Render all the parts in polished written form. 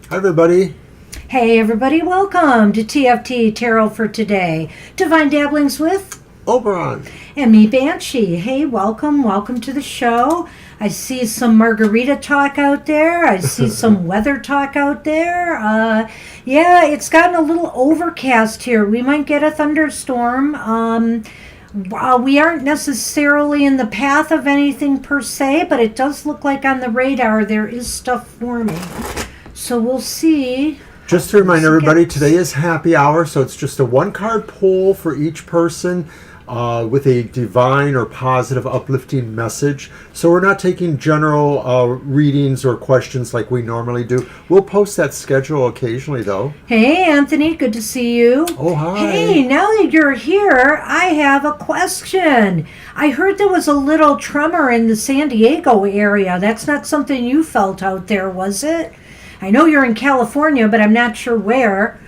Hi, everybody. Hey everybody, welcome to TFT Tarot for Today. Divine Dabblings with Oberon. and me, Banshee. Hey, welcome to the show. I see some margarita talk out there. I see some weather talk out there. Yeah, it's gotten a little overcast here. We might get a thunderstorm. We aren't necessarily in the path of anything per se, but it does look like on the radar there is stuff forming. So we'll see. Just to remind everybody, today is happy hour, so it's just a one-card pull for each person with a divine or positive uplifting message. So we're not taking general readings or questions like we normally do. We'll post that schedule occasionally, though. Hey, Anthony, good to see you. Oh, hi. Hey, now that you're here, I have a question. I heard there was a little tremor in the San Diego area. That's not something you felt out there, was it? I know you're in California, but I'm not sure where.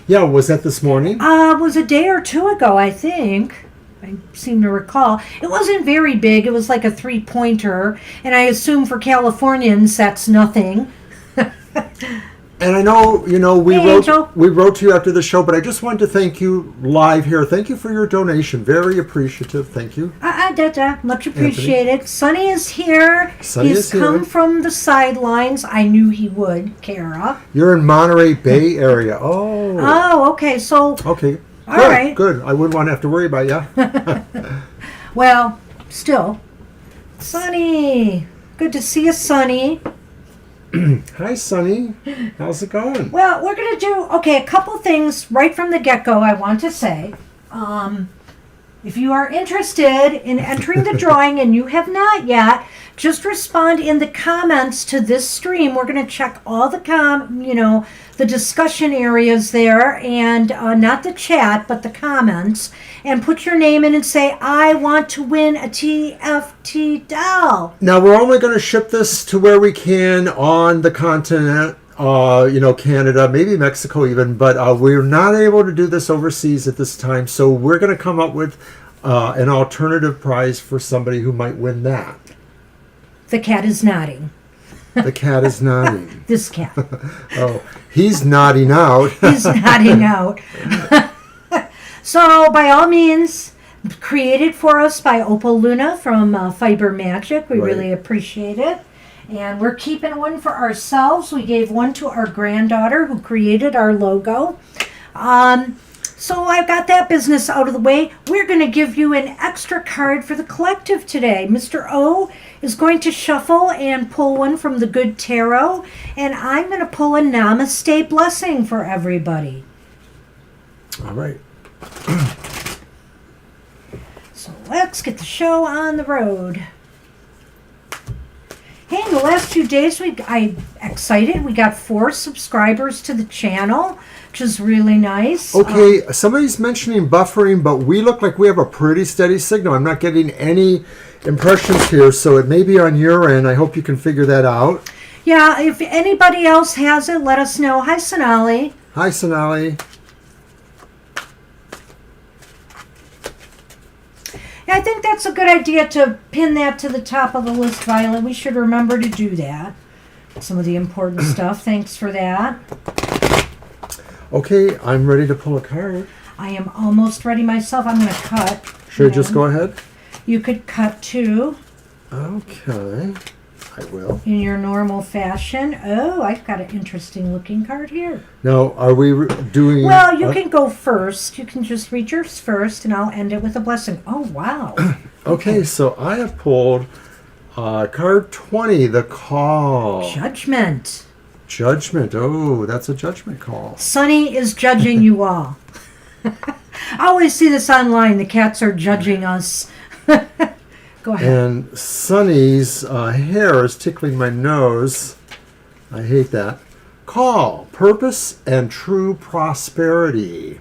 Yeah, was that this morning? It was a day or two ago, I think. I seem to recall. It wasn't very big. It was like a 3-pointer. And I assume for Californians, that's nothing. And I know, we Hey, wrote to you after the show, but I just wanted to thank you live here. Thank you for your donation. Very appreciative. Thank you. Much appreciated. Sonny is here. Sonny He's is here. come from the sidelines. I knew he would, Kara. You're in Monterey Bay area. Oh. Oh, okay. So, Okay. All Good, right. Good. I wouldn't want to have to worry about you. well, still. Sonny. Good to see you, Sonny. Hi, Sonny. How's it going? Well, we're going to do, a couple things right from the get-go I want to say. If you are interested in entering the drawing and you have not yet, just respond in the comments to this stream. We're going to check all the the discussion areas there, and not the chat, but the comments, and put your name in and say, I want to win a TFT doll. Now, we're only going to ship this to where we can on the continent, Canada, maybe Mexico even, but we're not able to do this overseas at this time, so we're going to come up with an alternative prize for somebody who might win that. The cat is nodding. The cat is nodding. This cat. Oh, he's nodding out. He's nodding out. So, by all means, created for us by Opal Luna from Fiber Magic. We really appreciate it. And we're keeping one for ourselves. We gave one to our granddaughter who created our logo. So I've got that business out of the way. We're going to give you an extra card for the collective today. Mr. O is going to shuffle and pull one from the Good Tarot. And I'm going to pull a Namaste blessing for everybody. All right. So let's get the show on the road. Hey, in the last few days, I'm excited. We got 4 subscribers to the channel, which is really nice. Okay, somebody's mentioning buffering, but we look like we have a pretty steady signal. I'm not getting any impressions here, so it may be on your end. I hope you can figure that out. Yeah, if anybody else has it, let us know. Hi, Sonali. Hi, Sonali. Yeah, I think that's a good idea to pin that to the top of the list, Violet. We should remember to do that. Some of the important stuff. Thanks for that. Okay, I'm ready to pull a card. I am almost ready myself. I'm going to cut. Should I just go ahead? You could cut too. Okay, I will. In your normal fashion. Oh, I've got an interesting looking card here. Now, are we doing... Well, you can go first. You can just read yours first, and I'll end it with a blessing. Oh, wow. Okay, so I have pulled card 20, the call. Judgment. Judgment. Oh, that's a judgment call. Sonny is judging you all. I always see this online. The cats are judging us. Go ahead. And Sonny's hair is tickling my nose. I hate that. Call, purpose, and true prosperity.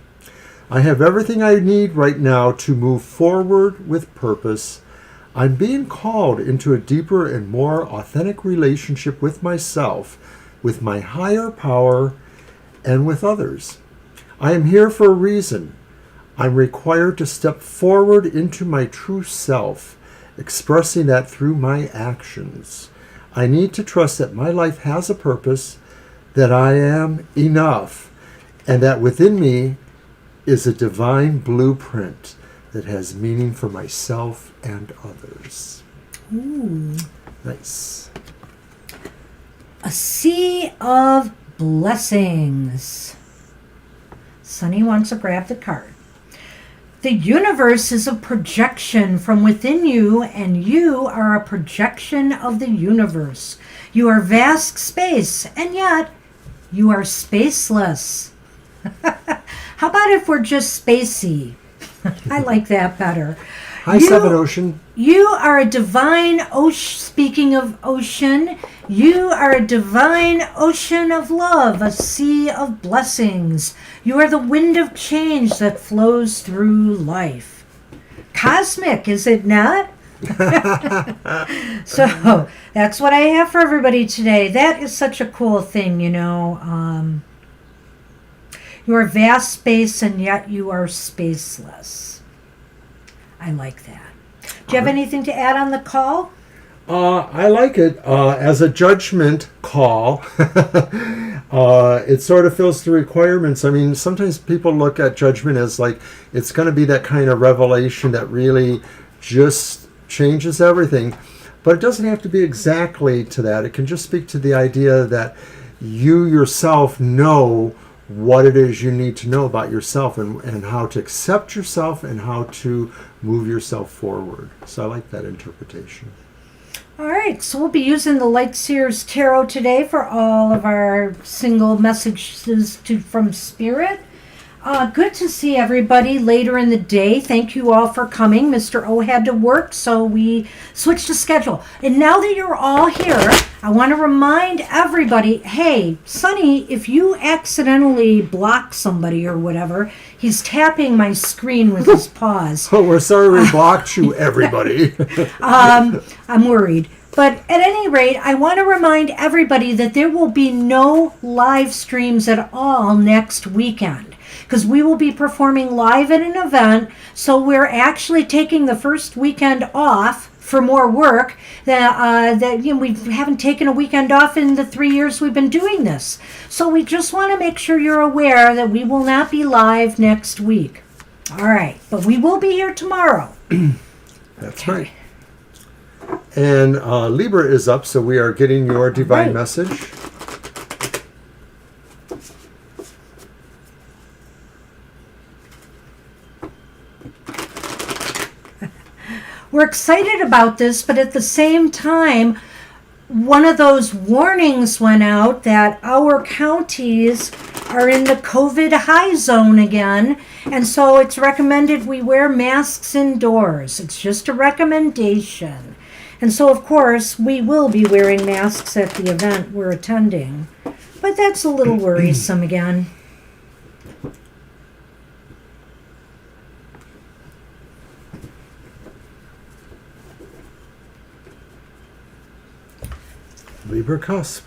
I have everything I need right now to move forward with purpose. I'm being called into a deeper and more authentic relationship with myself, with my higher power, and with others. I am here for a reason. I'm required to step forward into my true self, expressing that through my actions. I need to trust that my life has a purpose, that I am enough, and that within me is a divine blueprint that has meaning for myself and others. Ooh. Nice. A sea of blessings. Sunny wants to grab the card. The universe is a projection from within you, and you are a projection of the universe. You are vast space, and yet you are spaceless. How about if we're just spacey? I like that better. Hi, Seven Ocean. You are a divine ocean. Speaking of ocean, you are a divine ocean of love, a sea of blessings. You are the wind of change that flows through life. Cosmic, is it not? So that's what I have for everybody today. That is such a cool thing, you know. You are vast space, and yet you are spaceless. I like that. Do you have anything to add on the call? I like it as a judgment call. It sort of fills the requirements. I mean, sometimes people look at judgment as like it's going to be that kind of revelation that really just changes everything. But it doesn't have to be exactly to that. It can just speak to the idea that you yourself know what it is you need to know about yourself, and how to accept yourself and how to move yourself forward. So I like that interpretation. All right, so we'll be using the Light Seers Tarot today for all of our single messages from Spirit. Good to see everybody later in the day. Thank you all for coming. Mr. O had to work, so we switched the schedule. And now that you're all here, I want to remind everybody, hey, Sonny, if you accidentally block somebody or whatever, he's tapping my screen with his paws. Oh, we're sorry we blocked you, everybody. I'm worried. But at any rate, I want to remind everybody that there will be no live streams at all next weekend, because we will be performing live at an event. So we're actually taking the first weekend off for more work. That you know, we haven't taken a weekend off in the 3 years we've been doing this. So we just want to make sure you're aware that we will not be live next week. All right, but we will be here tomorrow. That's right. And Libra is up, so we are getting your divine message. We're excited about this, but at the same time, one of those warnings went out that our counties are in the COVID high zone again, and so it's recommended we wear masks indoors. It's just a recommendation. And so, of course, we will be wearing masks at the event we're attending. But that's a little worrisome again. Libra cusp.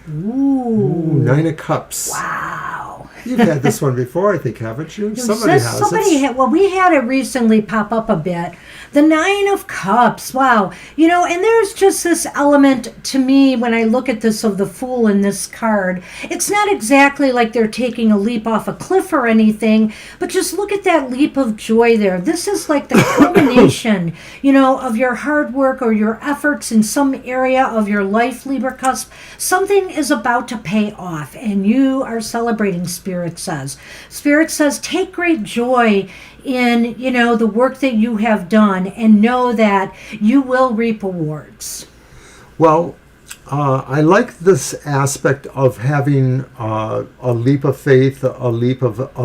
Ooh. Nine of Cups. Wow. You've had this one before, I think, haven't you? Somebody has. Well, we had it recently pop up a bit. The Nine of Cups. Wow. You know, and there's just this element to me when I look at this of the Fool in this card. It's not exactly like they're taking a leap off a cliff or anything, but just look at that leap of joy there. This is like the culmination, you know, of your hard work or your efforts in some area of your life, Libra cusp. Something is about to pay off, and you are celebrating, Spirit says. Spirit says, take great joy in, you know, the work that you have done, and know that you will reap awards. Well, I like this aspect of having a leap of faith, a leap of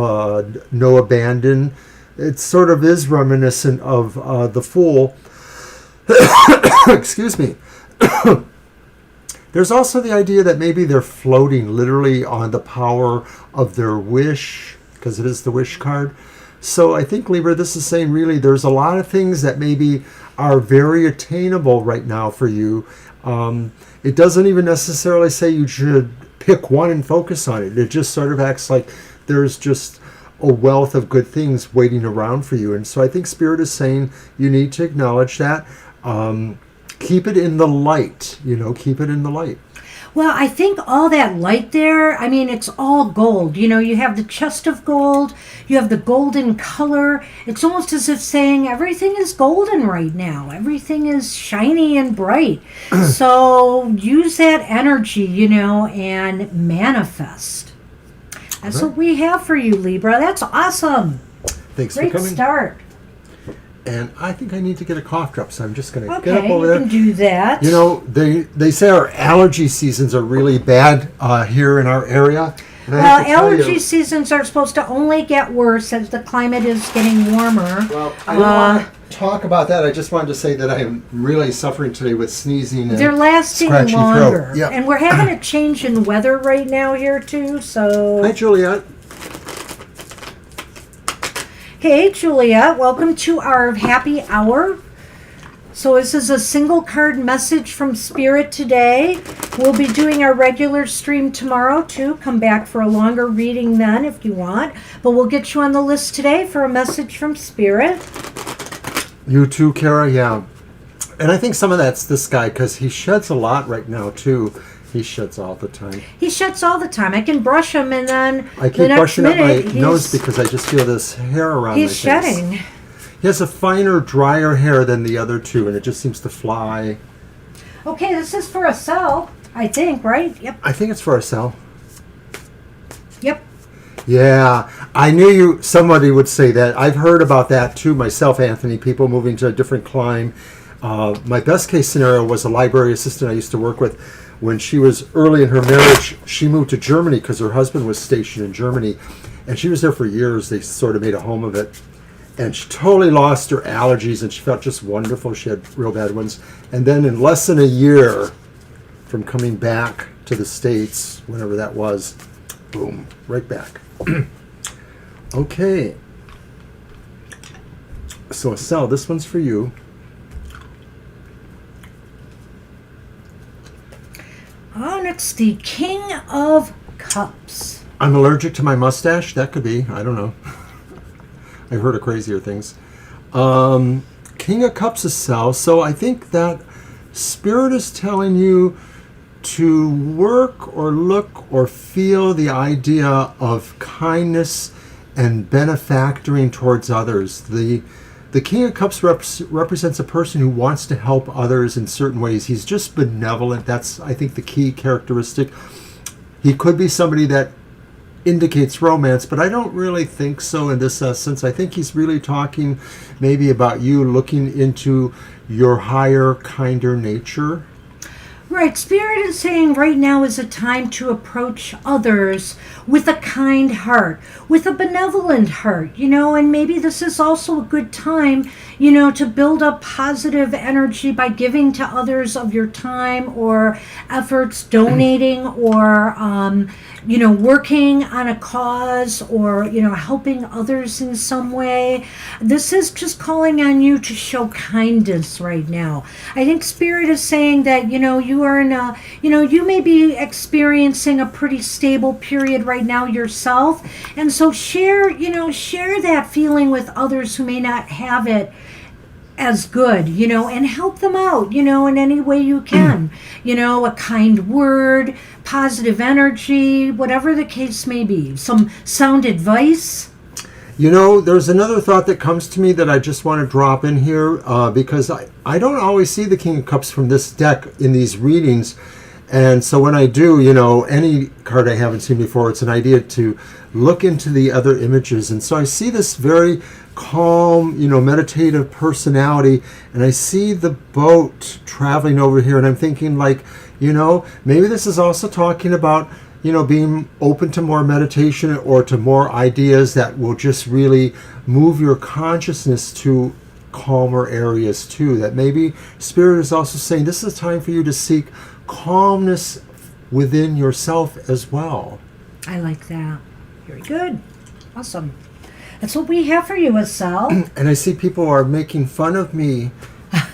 no abandon. It sort of is reminiscent of the Fool. Excuse me. There's also the idea that maybe they're floating literally on the power of their wish, because it is the wish card. So I think, Libra, this is saying really there's a lot of things that maybe are very attainable right now for you. It doesn't even necessarily say you should pick one and focus on it. It just sort of acts like there's just a wealth of good things waiting around for you. And so I think Spirit is saying you need to acknowledge that. Keep it in the light, you know, keep it in the light. Well, I think all that light there, I mean, it's all gold. You know, you have the chest of gold, you have the golden color. It's almost as if saying everything is golden right now. Everything is shiny and bright. So use that energy, you know, and manifest. That's what we have for you, Libra. That's awesome. Thanks Great for coming. Start. And I think I need to get a cough drop, so I'm just going to get up over you there. Can do that. You know, they say our allergy seasons are really bad here in our area. And I have to tell allergy you, seasons are supposed to only get worse as the climate is getting warmer. Well, I don't want to talk about that. I just wanted to say that I am really suffering today with sneezing and they're lasting scratchy longer. throat. Yeah. And we're having a change in weather right now here too, so... Hi, Juliet. Hey, Juliet. Welcome to our happy hour. So this is a single card message from Spirit today. We'll be doing our regular stream tomorrow too. Come back for a longer reading then if you want. But we'll get you on the list today for a message from Spirit. You too, Kara. Yeah. And I think some of that's this guy because he sheds a lot right now too. He sheds all the time. He sheds all the time. I can brush him and then I keep the next brushing up minute my nose because I just feel this hair around my face. he's shedding. He has a finer, drier hair than the other two, and it just seems to fly. Okay, this is for a cell, I think, right? Yep. I think it's for a cell. Yep. Yeah, I knew somebody would say that. I've heard about that too myself, Anthony, people moving to a different clime. My best case scenario was a library assistant I used to work with. When she was early in her marriage, she moved to Germany because her husband was stationed in Germany. And she was there for years. They sort of made a home of it. And she totally lost her allergies and she felt just wonderful. She had real bad ones. And then in less than a year from coming back to the States, whenever that was, boom, right back. Okay. So Estelle, this one's for you. Oh, next, the King of Cups. I'm allergic to my mustache. That could be. I don't know. I've heard of crazier things. King of Cups is Estelle. So I think that Spirit is telling you to work or look or feel the idea of kindness and benefactoring towards others. The King of Cups represents a person who wants to help others in certain ways. He's just benevolent. That's, I think, the key characteristic. He could be somebody that indicates romance, but I don't really think so in this sense. I think he's really talking maybe about you looking into your higher, kinder nature. Right, Spirit is saying right now is a time to approach others with a kind heart, with a benevolent heart, you know, and maybe this is also a good time, you know, to build up positive energy by giving to others of your time or efforts, donating or, you know, working on a cause or, you know, helping others in some way. This is just calling on you to show kindness right now. I think Spirit is saying that, you know, you are in a, you know, you may be experiencing a pretty stable period right now yourself. And so share, you know, share that feeling with others who may not have it as good, you know, and help them out, you know, in any way you can. You know, a kind word, positive energy, whatever the case may be. Some sound advice. You know, there's another thought that comes to me that I just want to drop in here because I don't always see the King of Cups from this deck in these readings. And so when I do, you know, any card I haven't seen before, it's an idea to look into the other images. And so I see this very calm, you know, meditative personality, and I see the boat traveling over here, and I'm thinking like, you know, maybe this is also talking about, you know, being open to more meditation or to more ideas that will just really move your consciousness to calmer areas too. That maybe Spirit is also saying this is a time for you to seek calmness within yourself as well. I like that. Very good. Awesome. That's what we have for you, Estelle. And I see people are making fun of me.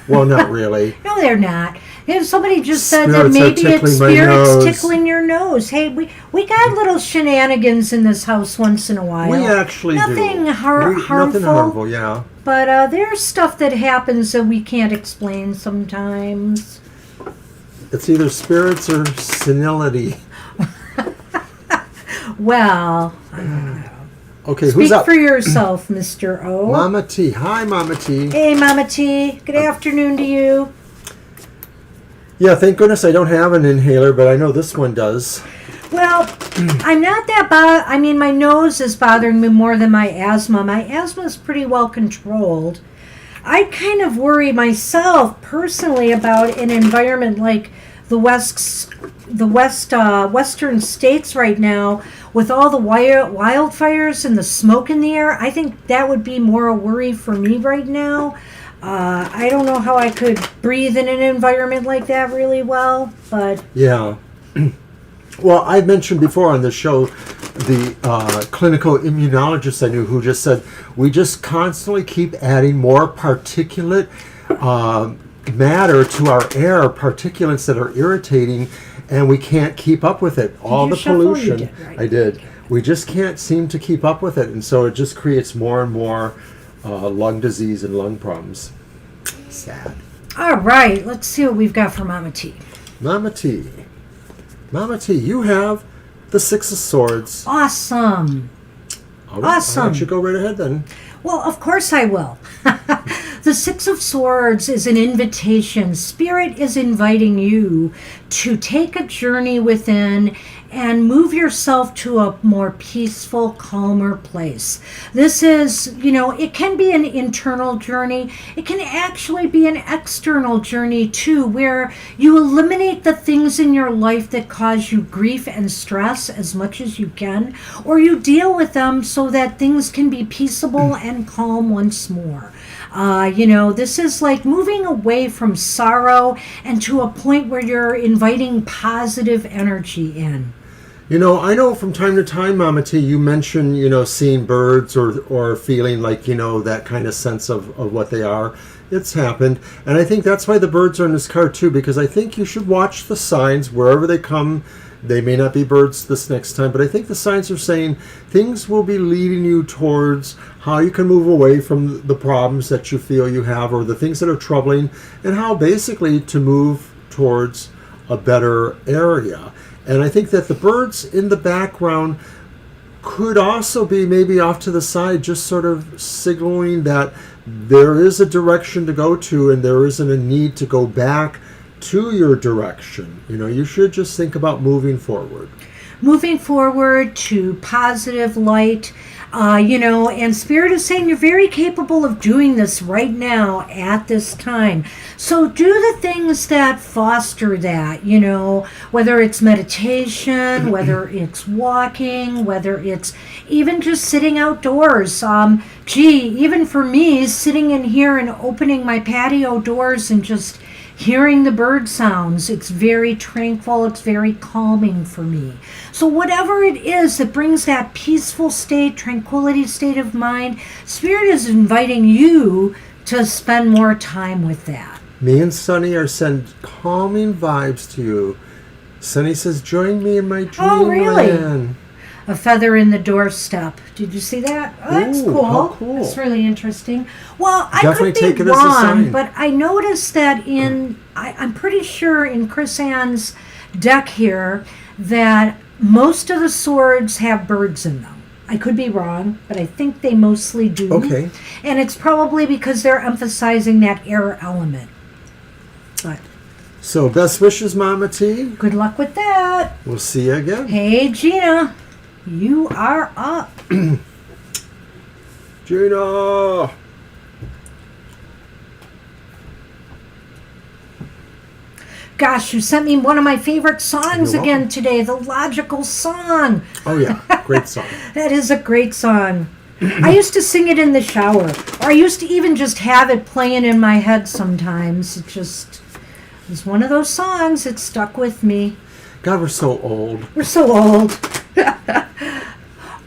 Well, not really. No, they're not. If somebody just said that Spirits are maybe it's tickling my spirits nose. tickling your nose. Hey, we got little shenanigans in this house once in a while. We actually nothing do. harmful. Nothing harmful, yeah. But there's stuff that happens that we can't explain sometimes. It's either spirits or senility. Well, I don't know. Okay, Speak who's up? for yourself, Mr. O. Mama T. Hi, Mama T. Hey, Mama T. Good afternoon to you. Yeah, thank goodness I don't have an inhaler, but I know this one does. Well, I'm not that I mean, my nose is bothering me more than my asthma. My asthma is pretty well controlled. I kind of worry myself personally about an environment like the western states right now with all the wildfires and the smoke in the air. I think that would be more a worry for me right now. I don't know how I could breathe in an environment like that really well, but yeah. Well, I mentioned before on the show the clinical immunologist I knew who just said we just constantly keep adding more particulate matter to our air, particulates that are irritating, and we can't keep up with it. All the pollution. You did, right? I did. We just can't seem to keep up with it, and so it just creates more and more lung disease and lung problems. Sad. All right, let's see what we've got for Mama T. Mama T. Mama T, you have the Six of Swords. Awesome. All right, Awesome. why don't you go right ahead then? Well, of course I will. The Six of Swords is an invitation. Spirit is inviting you to take a journey within and move yourself to a more peaceful, calmer place. This is, it can be an internal journey. It can actually be an external journey too, where you eliminate the things in your life that cause you grief and stress as much as you can, or you deal with them so that things can be peaceable and calm once more. This is like moving away from sorrow and to a point where you're inviting positive energy in. I know from time to time, Mama T, you mention, seeing birds or feeling like, that kind of sense of what they are. It's happened. And I think that's why the birds are in this card too, because I think you should watch the signs wherever they come. They may not be birds this next time, but I think the signs are saying things will be leading you towards how you can move away from the problems that you feel you have or the things that are troubling, and how basically to move towards a better area. And I think that the birds in the background could also be maybe off to the side, just sort of signaling that there is a direction to go to and there isn't a need to go back to your direction. You should just think about moving forward. Moving forward to positive light, and Spirit is saying you're very capable of doing this right now at this time. So do the things that foster that, whether it's meditation, whether it's walking, whether it's even just sitting outdoors. Even for me, sitting in here and opening my patio doors and just hearing the bird sounds, it's very tranquil, it's very calming for me. So whatever it is that brings that peaceful state, tranquility state of mind, Spirit is inviting you to spend more time with that. Me and Sunny are sending calming vibes to you. Sunny says, join me in my dreamland. Oh, really? A feather in the doorstep. Did you see that? Oh, that's Ooh, cool. how cool. That's really interesting. Well, I Definitely could take be it as a wrong, sign. but I noticed that I'm pretty sure in Chris Ann's deck here that most of the swords have birds in them. I could be wrong, but I think they mostly do. Okay. And it's probably because they're emphasizing that air element. But So best wishes, Mama T. good luck with that. We'll see you again. Hey, Gina, you are up. Gina! Gosh, you sent me one of my favorite songs You're again welcome. today, The Logical Song. Oh yeah, great song. That is a great song. I used to sing it in the shower, or I used to even just have it playing in my head sometimes. It was one of those songs that stuck with me. God, we're so old. We're so old.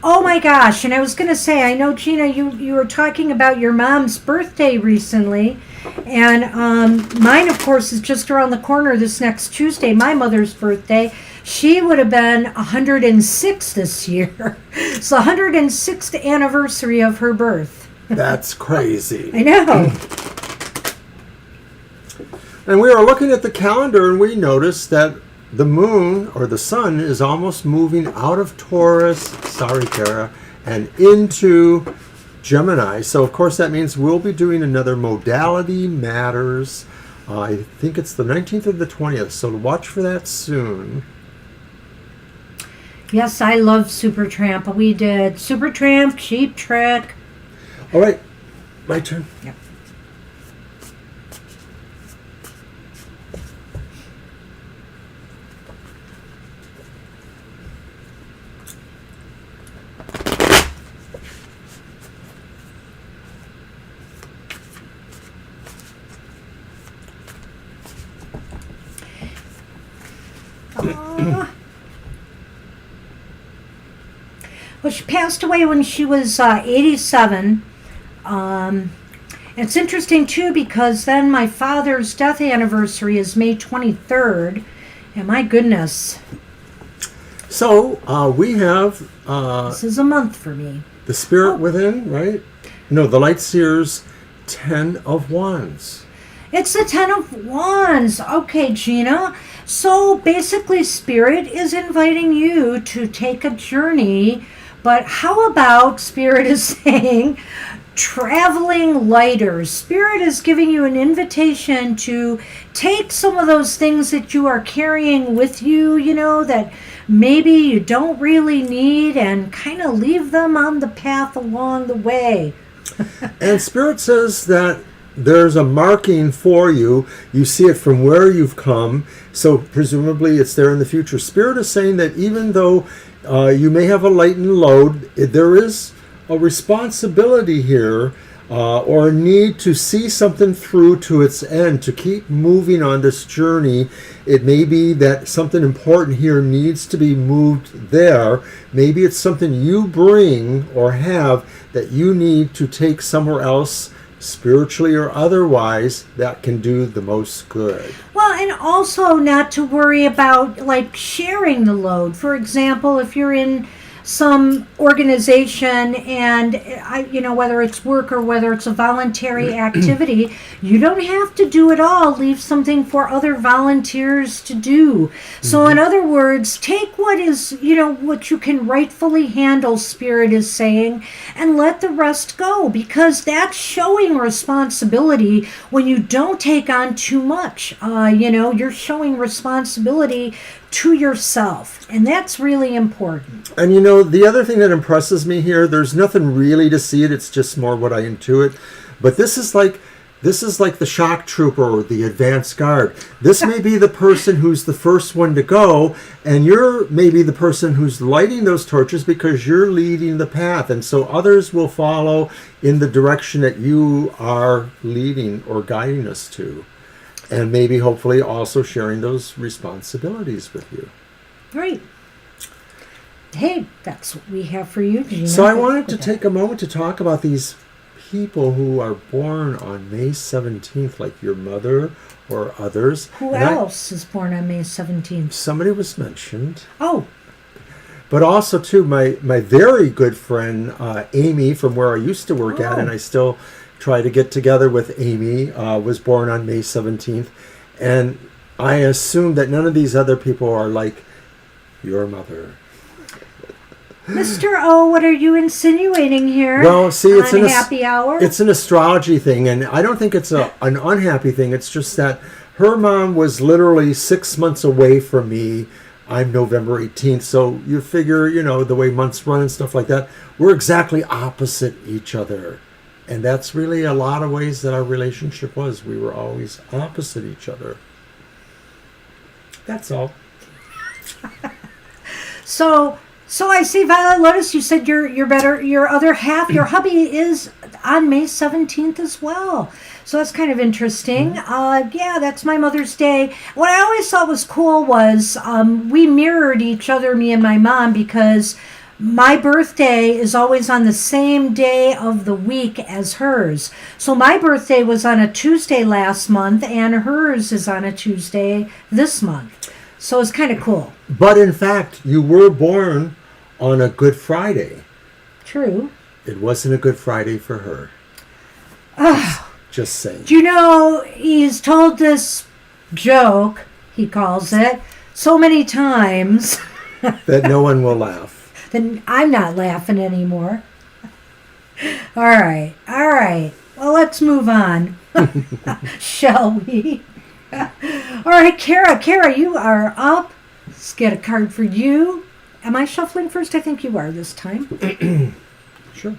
Oh my gosh, and I was going to say, I know, Gina, you were talking about your mom's birthday recently, and mine, of course, is just around the corner this next Tuesday, my mother's birthday. She would have been 106 this year. It's the 106th anniversary of her birth. That's crazy. I know. And we are looking at the calendar and we noticed that the moon or the sun is almost moving out of Taurus, sorry Kara, and into Gemini. So of course that means we'll be doing another Modality Matters. I think it's the 19th or the 20th, so watch for that soon. Yes, I love Supertramp. We did Supertramp, Cheap Trick. All right, my turn. Yep. Well, she passed away when she was 87. It's interesting, too, because then my father's death anniversary is May 23rd. And my goodness. So we have... this is a month for me. The Spirit Within, right? No, the Light Seer's 10 of Wands. It's the 10 of Wands. Okay, Gina. So basically, Spirit is inviting you to take a journey. But how about, Spirit is saying, traveling lighter? Spirit is giving you an invitation to take some of those things that you are carrying with you, you know, that maybe you don't really need, and kind of leave them on the path along the way. And Spirit says that there's a marking for you. You see it from where you've come, so presumably it's there in the future. Spirit is saying that even though you may have a lightened load, there is a responsibility here or a need to see something through to its end, to keep moving on this journey. It may be that something important here needs to be moved there. Maybe it's something you bring or have that you need to take somewhere else, spiritually or otherwise, that can do the most good. Well, and also not to worry about like sharing the load. For example, if you're in some organization and whether it's work or whether it's a voluntary activity, you don't have to do it all. Leave something for other volunteers to do. So in other words, take what is, what you can rightfully handle, Spirit is saying, and let the rest go, because that's showing responsibility when you don't take on too much. You're showing responsibility to yourself, and that's really important. And the other thing that impresses me here, there's nothing really to see it, it's just more what I intuit, but this is like the shock trooper or the advance guard. This may be the person who's the first one to go, and you're maybe the person who's lighting those torches because you're leading the path, and so others will follow in the direction that you are leading or guiding us to. And maybe, hopefully, also sharing those responsibilities with you. Right. Hey, that's what we have for you, Gina. So I wanted to take a moment to talk about these people who are born on May 17th, like your mother or others. Who else is born on May 17th? Somebody was mentioned. Oh. But also, too, my very good friend, Amy, from where I used to work at, and I still try to get together with Amy, was born on May 17th. And I assume that none of these other people are like your mother. Mr. O, what are you insinuating here? Well, see, it's an happy hour. It's an astrology thing, and I don't think it's an unhappy thing. It's just that her mom was literally 6 months away from me. I'm November 18th, so you figure, the way months run and stuff like that, we're exactly opposite each other. And that's really a lot of ways that our relationship was. We were always opposite each other. That's all. So I see, Violet Lotus, you said your other half, your hubby, is on May 17th as well. So that's kind of interesting. Yeah, that's my Mother's Day. What I always thought was cool was we mirrored each other, me and my mom, because my birthday is always on the same day of the week as hers. So my birthday was on a Tuesday last month, and hers is on a Tuesday this month. So it's kind of cool. But in fact, you were born on a Good Friday. True. It wasn't a Good Friday for her. Just saying. Do you know, he's told this joke, he calls it, so many times That no one will laugh. that I'm not laughing anymore. All right. Well, let's move on. Shall we? All right, Kara, you are up. Let's get a card for you. Am I shuffling first? I think you are this time. Sure.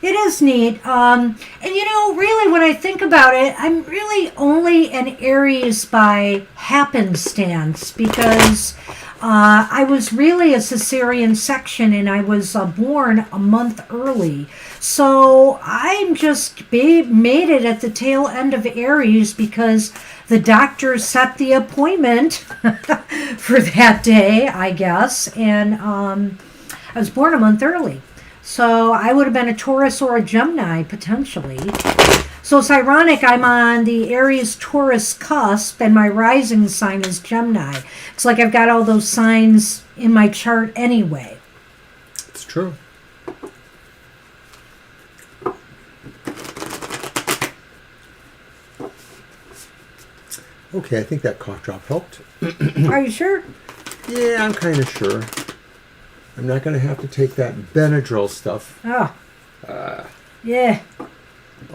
It is neat. And really when I think about it, I'm really only an Aries by happenstance because I was really a cesarean section and I was born a month early. So I'm just made it at the tail end of Aries because the doctor set the appointment for that day, I guess. And I was born a month early. So I would have been a Taurus or a Gemini, potentially. So it's ironic, I'm on the Aries-Taurus cusp, and my rising sign is Gemini. It's like I've got all those signs in my chart anyway. It's true. Okay, I think that cough drop helped. Are you sure? Yeah, I'm kind of sure. I'm not going to have to take that Benadryl stuff. Oh. Yeah.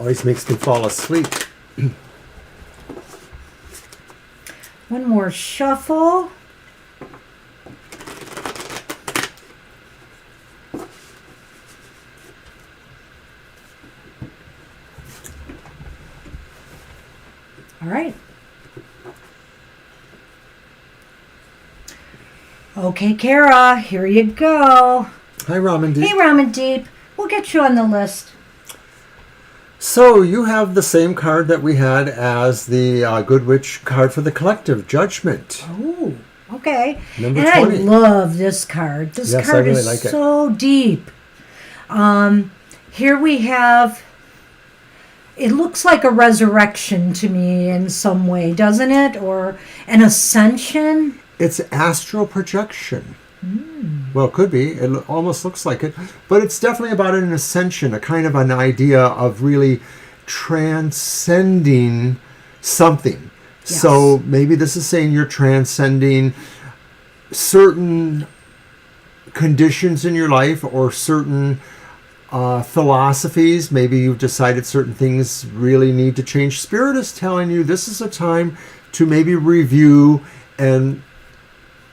Always makes me fall asleep. One more shuffle. All right. Okay, Kara, here you go. Hi, Ramandeep. Hey, Ramandeep. We'll get you on the list. So you have the same card that we had as the Good Witch card for the collective, Judgment. Oh, okay. Number and 20. I love this card. This Yes, card I really is like it. so deep. Here we have, it looks like a resurrection to me in some way, doesn't it? Or an ascension. It's astral projection. Well, it could be. It almost looks like it. But it's definitely about an ascension, a kind of an idea of really transcending something. Yes. So maybe this is saying you're transcending certain conditions in your life or certain philosophies. Maybe you've decided certain things really need to change. Spirit is telling you this is a time to maybe review and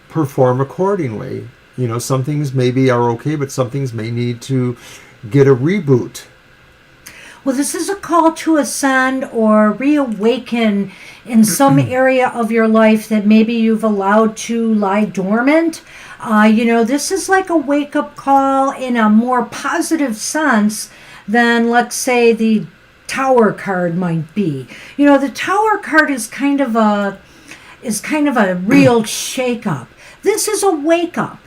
perform accordingly. You know, some things maybe are okay, but some things may need to get a reboot. Well, this is a call to ascend or reawaken in some area of your life that maybe you've allowed to lie dormant. This is like a wake-up call in a more positive sense than, let's say, the Tower card might be. The Tower card is kind of a real shake-up. This is a wake-up.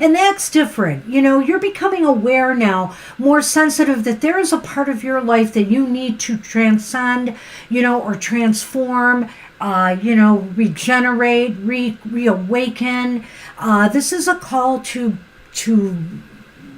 And that's different. You're becoming aware now, more sensitive that there is a part of your life that you need to transcend, or transform, regenerate, reawaken. This is a call to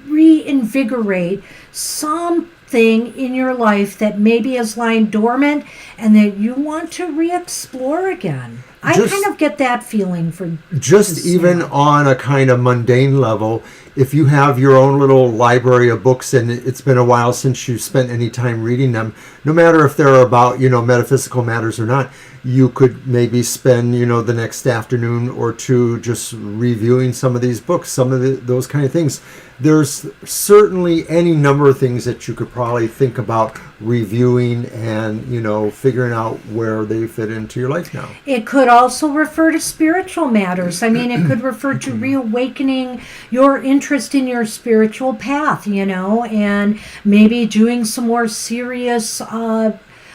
reinvigorate something in your life that maybe is lying dormant and that you want to re-explore again. I kind of get that feeling for just even on a kind of mundane level. If you have your own little library of books and it's been a while since you spent any time reading them, no matter if they're about, metaphysical matters or not, you could maybe spend, the next afternoon or two just reviewing some of these books, some of those kind of things. There's certainly any number of things that you could probably think about reviewing and, figuring out where they fit into your life now. It could also refer to spiritual matters. I mean, it could refer to reawakening your interest in your spiritual path, and maybe doing some more serious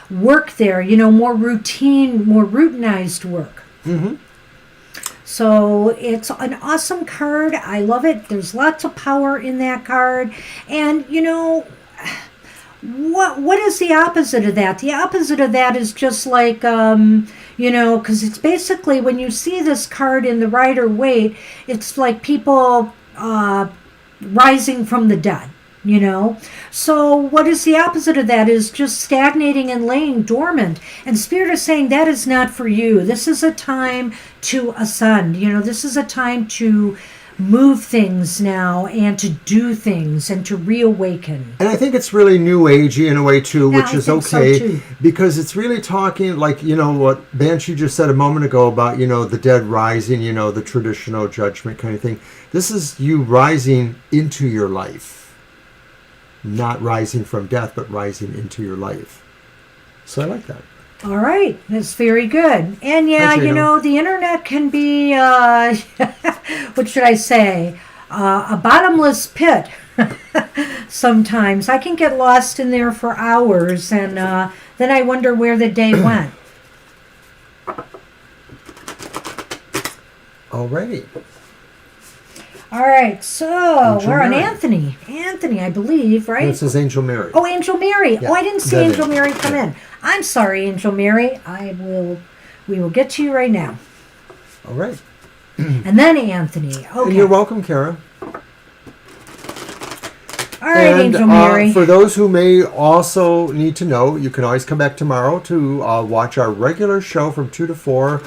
work there, more routine, more routinized work. Mm-hmm. So it's an awesome card. I love it. There's lots of power in that card. And, what is the opposite of that? The opposite of that is just like, because it's basically when you see this card in the Rider-Waite, it's like people rising from the dead. you know. So what is the opposite of that is just stagnating and laying dormant. And Spirit is saying that is not for you. This is a time to ascend. You know, this is a time to move things now and to do things and to reawaken. And I think it's really new agey in a way too, Yeah, which I is think so, okay too. because it's really talking like, you know, what Banshee just said a moment ago about, you know, the dead rising, you know, the traditional judgment kind of thing. This is you rising into your life, not rising from death, but rising into your life. So I like that. All right, that's very good. And yeah, Hi, you Jano. know, the internet can be, what should I say, a bottomless pit. Sometimes I can get lost in there for hours, and then I wonder where the day went. Alrighty. All right, so Angel we're on Mary. Anthony. Anthony, I believe, right? This is Angel Mary. Oh, Angel Mary. Yeah, Oh, I didn't see that Angel is. Mary come in. I'm sorry, Angel Mary. We will get to you right now. All right. And then Anthony. And Okay. you're welcome, Kara. All right, And Angel Mary. for those who may also need to know, you can always come back tomorrow to watch our regular show from 2 to 4,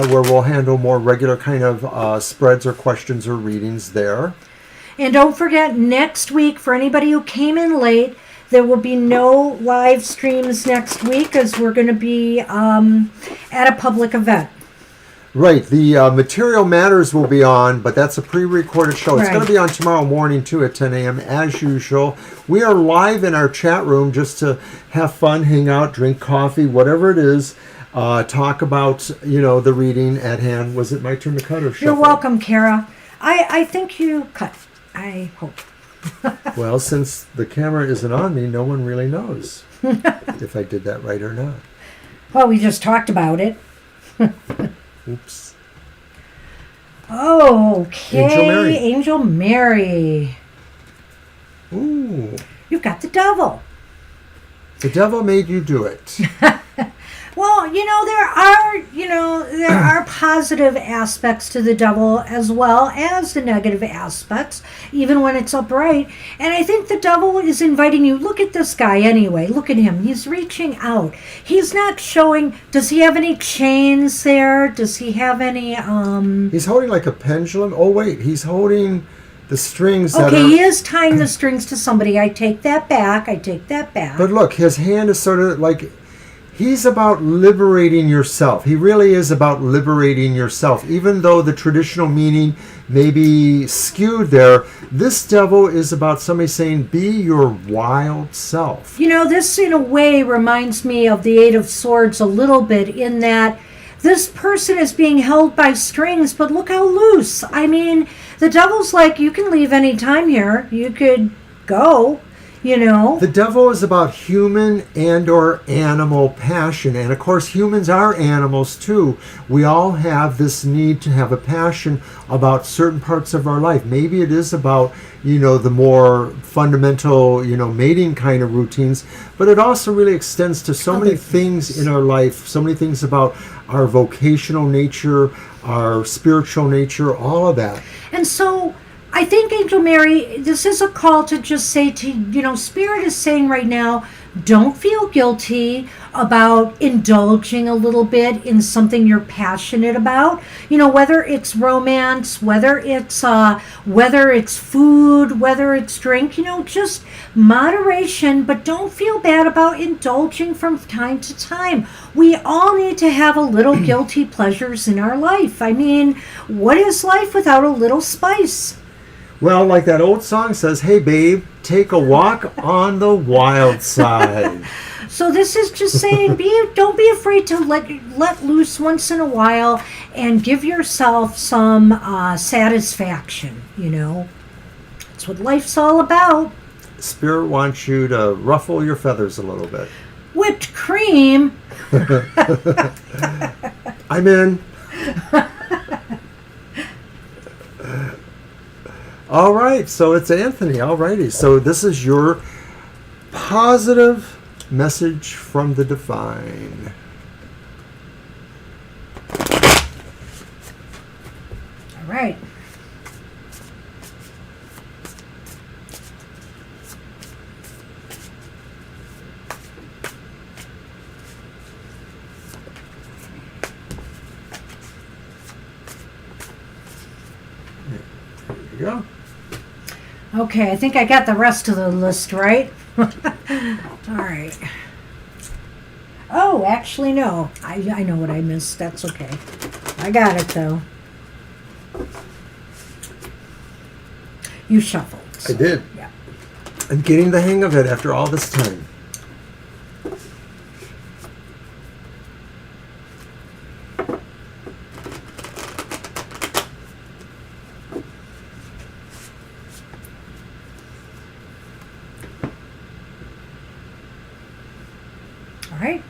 where we'll handle more regular kind of spreads or questions or readings there. And don't forget, next week, for anybody who came in late, there will be no live streams next week as we're going to be at a public event. Right, the Material Matters will be on, but that's a pre-recorded show. It's Right. going to be on tomorrow morning, too, at 10 a.m., as usual. We are live in our chat room just to have fun, hang out, drink coffee, whatever it is. Talk about, you know, the reading at hand. Was it my turn to cut or shuffle? You're welcome, Kara. I think you cut. I hope. Well, since the camera isn't on me, no one really knows if I did that right or not. Well, we just talked about it. Oops. Okay. Angel Mary. Angel Mary. Ooh. You've got the devil. The devil made you do it. Well, there are positive aspects to the devil as well as the negative aspects, even when it's upright. And I think the devil is inviting you. Look at this guy anyway. Look at him. He's reaching out. He's not showing. Does he have any chains there? Does he have any? He's holding like a pendulum. Oh, wait. He's holding the strings that Okay, are... he is tying the strings to somebody. I take that back. But look, his hand is sort of like... He's about liberating yourself. He really is about liberating yourself. Even though the traditional meaning may be skewed there, this devil is about somebody saying, be your wild self. You know, this in a way reminds me of the Eight of Swords a little bit in that this person is being held by strings, but look how loose. I mean, the devil's like, you can leave any time here. You could go. You know, the devil is about human and or animal passion, and of course humans are animals too. We all have this need to have a passion about certain parts of our life. Maybe it is about, you know, the more fundamental, you know, mating kind of routines, but it also really extends to so many things in our life, so many things about our vocational nature, our spiritual nature, all of that. And so I think, Angel Mary, this is a call to just say to, you know, Spirit is saying right now, don't feel guilty about indulging a little bit in something you're passionate about. You know, whether it's romance, whether it's food, whether it's drink, you know, just moderation, but don't feel bad about indulging from time to time. We all need to have a little guilty pleasures in our life. I mean, what is life without a little spice? Well, like that old song says, hey, babe, take a walk on the wild side. So this is just saying, don't be afraid to let loose once in a while and give yourself some satisfaction, you know. That's what life's all about. Spirit wants you to ruffle your feathers a little bit. Whipped cream. I'm in. All right, so it's Anthony. All righty. So this is your positive message from the divine. All right. go. Okay, I think I got the rest of the list right. All right. Oh, actually, no. I know what I missed. That's okay. I got it, though. You shuffled. I did. Yeah. I'm getting the hang of it after all this time. All right.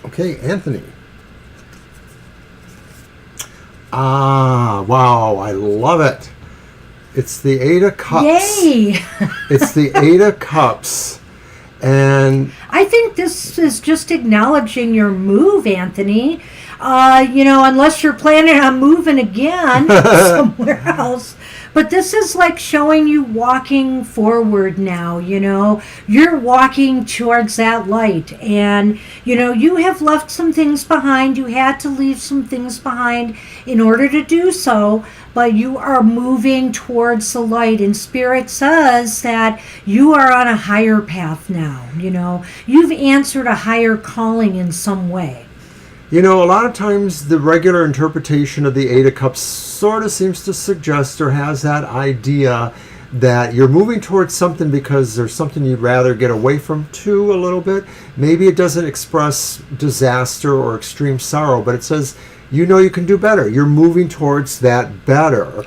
Okay, Anthony. Ah, wow, I love it. It's the Eight of Cups. Yay! It's the Eight of Cups. And I think this is just acknowledging your move, Anthony. Unless you're planning on moving again somewhere else. But this is like showing you walking forward now, You're walking towards that light. And, you have left some things behind. You had to leave some things behind in order to do so. But you are moving towards the light. And Spirit says that you are on a higher path now, You've answered a higher calling in some way. a lot of times the regular interpretation of the Eight of Cups sort of seems to suggest or has that idea that you're moving towards something because there's something you'd rather get away from too a little bit. Maybe it doesn't express disaster or extreme sorrow, but it says, you can do better. You're moving towards that better.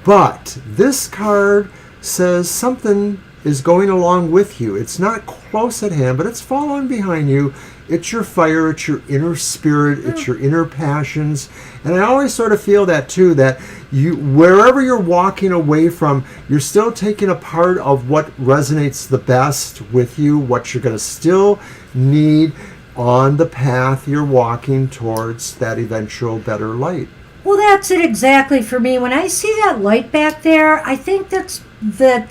But this card says something is going along with you. It's not close at hand, but it's following behind you. It's your fire, it's your inner spirit, it's your inner passions. And I always sort of feel that too, that wherever you're walking away from, you're still taking a part of what resonates the best with you, what you're going to still need on the path you're walking towards that eventual better light. Well, that's it exactly for me. When I see that light back there, I think that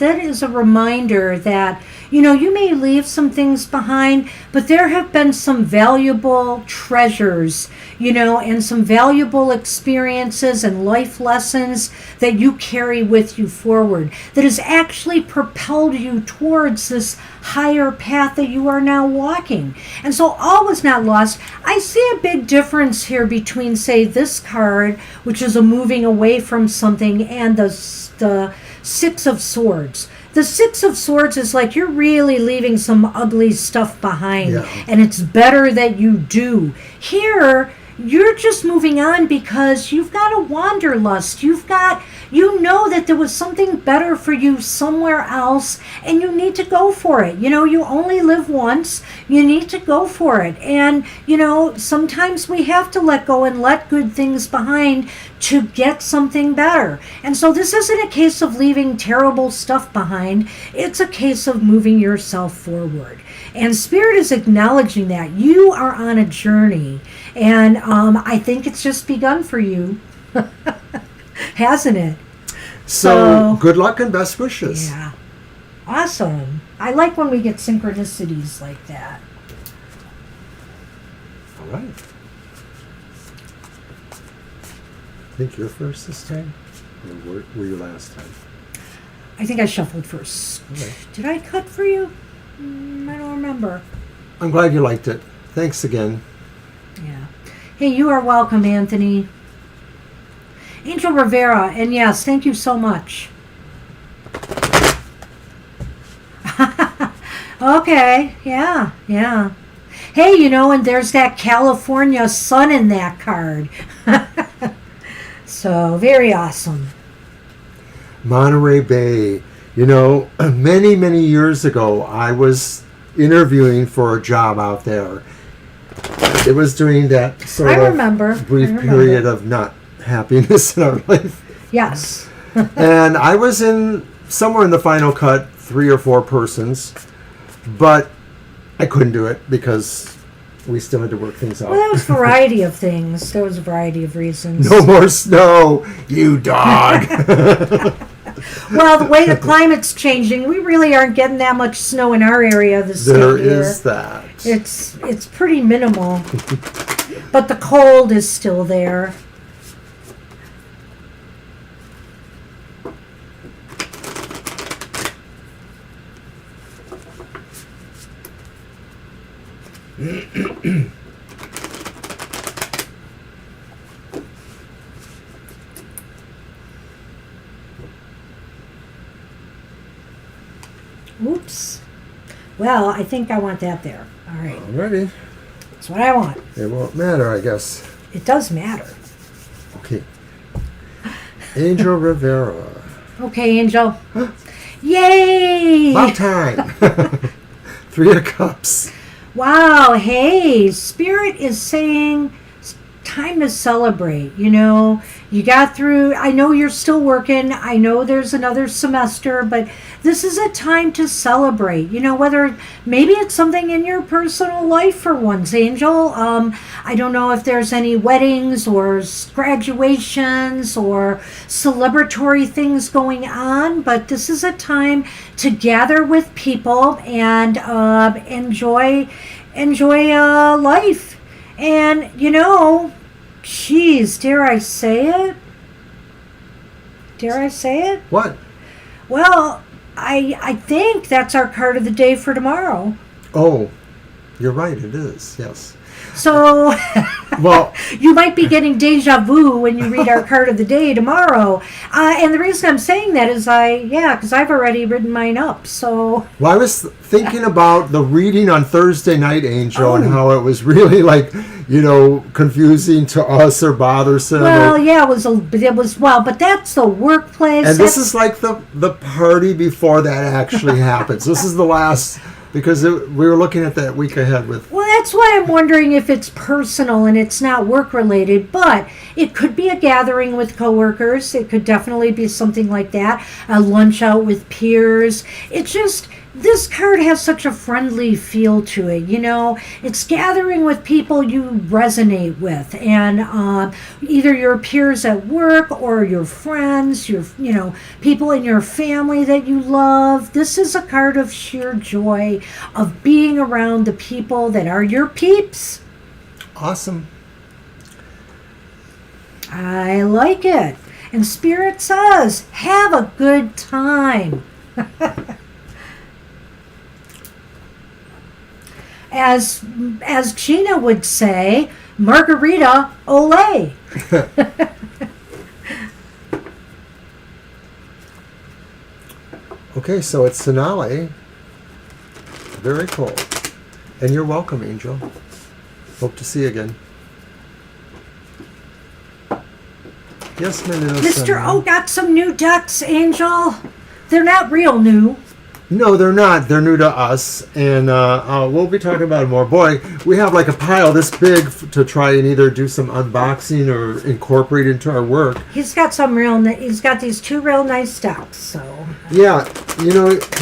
is a reminder that, you may leave some things behind, but there have been some valuable treasures, and some valuable experiences and life lessons that you carry with you forward that has actually propelled you towards this higher path that you are now walking. And so all was not lost. I see a big difference here between, say, this card, which is a moving away from something, and the Six of Swords. The Six of Swords is like you're really leaving some ugly stuff behind, and it's better that you do. Here, you're just moving on because you've got a wanderlust. You know that there was something better for you somewhere else, and you need to go for it. You only live once. You need to go for it. And, sometimes we have to let go and let good things behind to get something better. And so this isn't a case of leaving terrible stuff behind. It's a case of moving yourself forward. And Spirit is acknowledging that you are on a journey. And I think it's just begun for you. Hasn't it? So good luck and best wishes. Yeah. Awesome. I like when we get synchronicities like that. All right. I think you're first this time? Or were you last time? I think I shuffled first. Okay. Did I cut for you? I don't remember. I'm glad you liked it. Thanks again. Yeah. Hey, you are welcome, Anthony. Angel Rivera, and yes, thank you so much. Okay, yeah. Hey, and there's that California sun in that card. So, very awesome. Monterey Bay. Many, many years ago, I was interviewing for a job out there. It was during that sort of brief period of not happiness in our life. Yes. And I was somewhere in the final cut, 3 or 4 persons, but I couldn't do it because we still had to work things out. Well, there was a variety of things. There was a variety of reasons. No more snow, you dog. Well, the way the climate's changing, we really aren't getting that much snow in our area this year. There is that. It's pretty minimal. But the cold is still there. Oops. Well, I think I want that there. All right. Alrighty. That's what I want. It won't matter, I guess. It does matter. Okay. Angel Rivera. Okay, Angel. Yay! About time. 3 of Cups. Wow. Hey, Spirit is saying time to celebrate. You know, you got through. I know you're still working. I know there's another semester, but this is a time to celebrate. You know, whether maybe it's something in your personal life for once, Angel. I don't know if there's any weddings or graduations or celebratory things going on, but this is a time to gather with people and enjoy life. And, you know, geez, dare I say it? Dare I say it? What? Well, I think that's our card of the day for tomorrow. Oh, you're right, it is, yes. So, Well, you might be getting deja vu when you read our card of the day tomorrow. And the reason I'm saying that is because I've already written mine up. So, I was thinking about the reading on Thursday night, Angel, and Oh. how it was really like, confusing to us or bothersome. well, yeah, but that's the workplace. And this is like the party before that actually happens. This is the last, because we were looking at that week ahead with. Well, that's why I'm wondering if it's personal and it's not work related, but it could be a gathering with coworkers. It could definitely be something like that. A lunch out with peers. It's just, this card has such a friendly feel to it. It's gathering with people you resonate with, and either your peers at work or your friends, people in your family that you love. This is a card of sheer joy of being around the people that are your peeps. Awesome. I like it. And Spirit says, have a good time. As Gina would say, margarita ole. Okay, so it's Sonali. Very cool. And you're welcome, Angel. Hope to see you again. Yes, my little Mr. son. O got some new ducks, Angel. They're not real new. No, they're not. They're new to us, and we'll be talking about it more. Boy, we have like a pile this big to try and either do some unboxing or incorporate into our work. He's got these 2 real nice ducks, so. Yeah,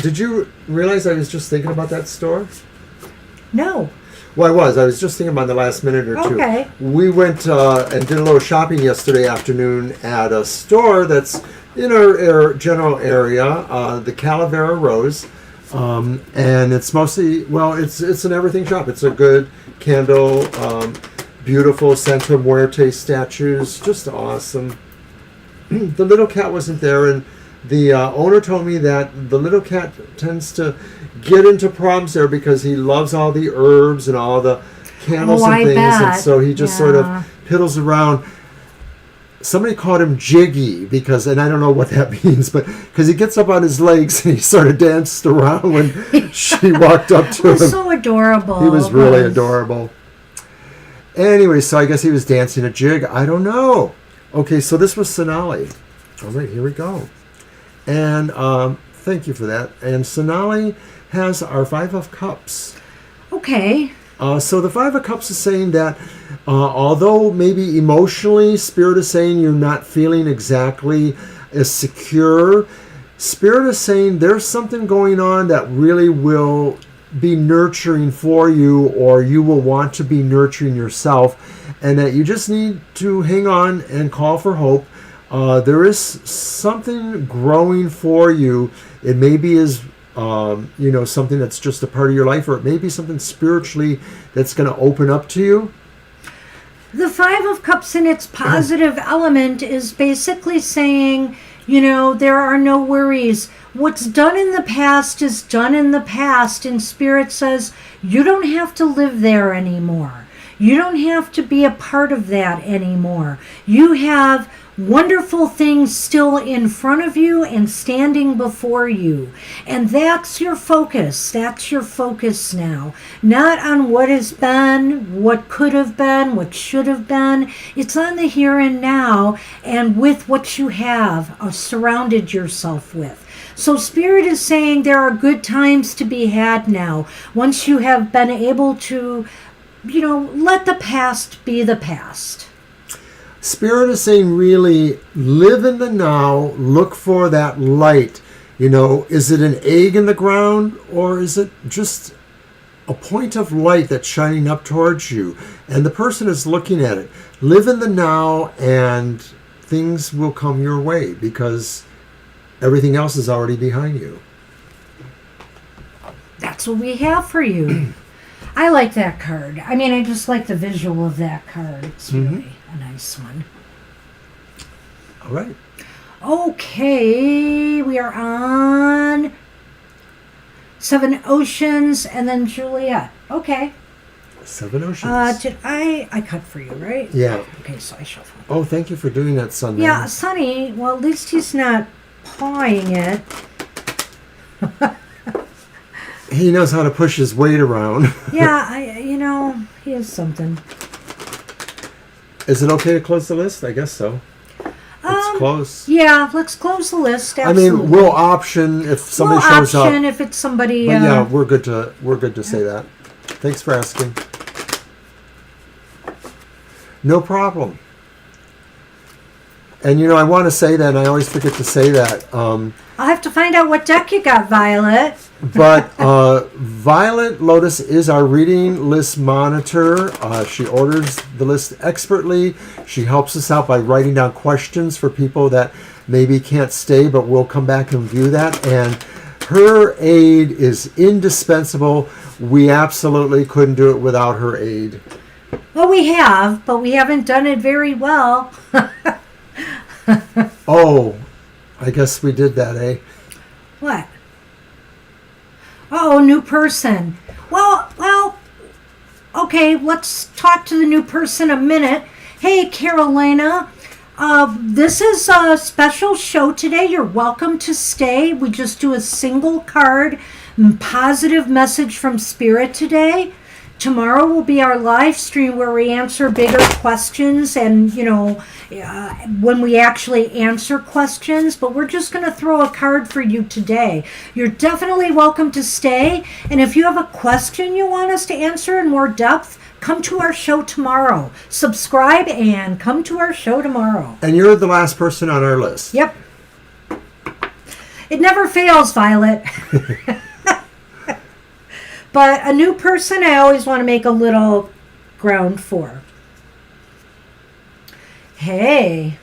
did you realize I was just thinking about that store? No. Well, I was just thinking about the last minute or two. Okay. We went and did a little shopping yesterday afternoon at a store that's in our general area, the Calavera Rose, and it's mostly, it's an everything shop. It's a good candle, beautiful Santa Muerte statues, just awesome. The little cat wasn't there, and the owner told me that the little cat tends to get into problems there because he loves all the herbs and all the candles and things, and so he just sort of piddles around. Somebody called him Jiggy and I don't know what that means, but because he gets up on his legs and he sort of danced around when she walked up to him. It was so adorable. He was really adorable. Anyway, so I guess he was dancing a jig. I don't know. Okay, so this was Sonali. All right, here we go. And thank you for that. And Sonali has our 5 of Cups. Okay. So the 5 of Cups is saying that although maybe emotionally, Spirit is saying you're not feeling exactly as secure, Spirit is saying there's something going on that really will be nurturing for you, or you will want to be nurturing yourself, and that you just need to hang on and call for hope. There is something growing for you. It maybe is something that's just a part of your life, or it may be something spiritually that's going to open up to you. The 5 of Cups in its positive element is basically saying You know, there are no worries. What's done in the past is done in the past, and Spirit says you don't have to live there anymore. You don't have to be a part of that anymore. You have wonderful things still in front of you and standing before you. And that's your focus. That's your focus now. Not on what has been, what could have been, what should have been. It's on the here and now and with what you have surrounded yourself with. So Spirit is saying there are good times to be had now. Once you have been able to, let the past be the past. Spirit is saying really live in the now, look for that light. Is it an egg in the ground, or is it just a point of light that's shining up towards you? And the person is looking at it. Live in the now and things will come your way because everything else is already behind you. That's what we have for you. I like that card. I mean, I just like the visual of that card. It's really a nice one. All right. Okay, we are on Seven Oceans and then Juliet. Okay. Seven Oceans. Did I cut for you, right? Yeah. Okay, so I shuffle. Oh, thank you for doing that, Sunday. Yeah, Sonny, well, at least he's not pawing it. He knows how to push his weight around. Yeah, he is something. Is it okay to close the list? I guess so. Let's close. Yeah, let's close the list. Absolutely. I mean, we'll option if somebody shows up. We'll option if it's somebody. But yeah, we're good to say that. Thanks for asking. No problem. And I want to say that, and I always forget to say that. I'll have to find out what deck you got, Violet. But Violet Lotus is our reading list monitor. She orders the list expertly. She helps us out by writing down questions for people that maybe can't stay, but we'll come back and view that. And her aid is indispensable. We absolutely couldn't do it without her aid. Well, we have, but we haven't done it very well. Oh, I guess we did that, eh? What? Oh, new person. Well, okay, let's talk to the new person a minute. Hey, Carolina, this is a special show today. You're welcome to stay. We just do a single card, positive message from Spirit today. Tomorrow will be our live stream where we answer bigger questions and, when we actually answer questions. But we're just going to throw a card for you today. You're definitely welcome to stay. And if you have a question you want us to answer in more depth, come to our show tomorrow. Subscribe and come to our show tomorrow. And you're the last person on our list. Yep. It never fails, Violet. But a new person, I always want to make a little ground for. Hey,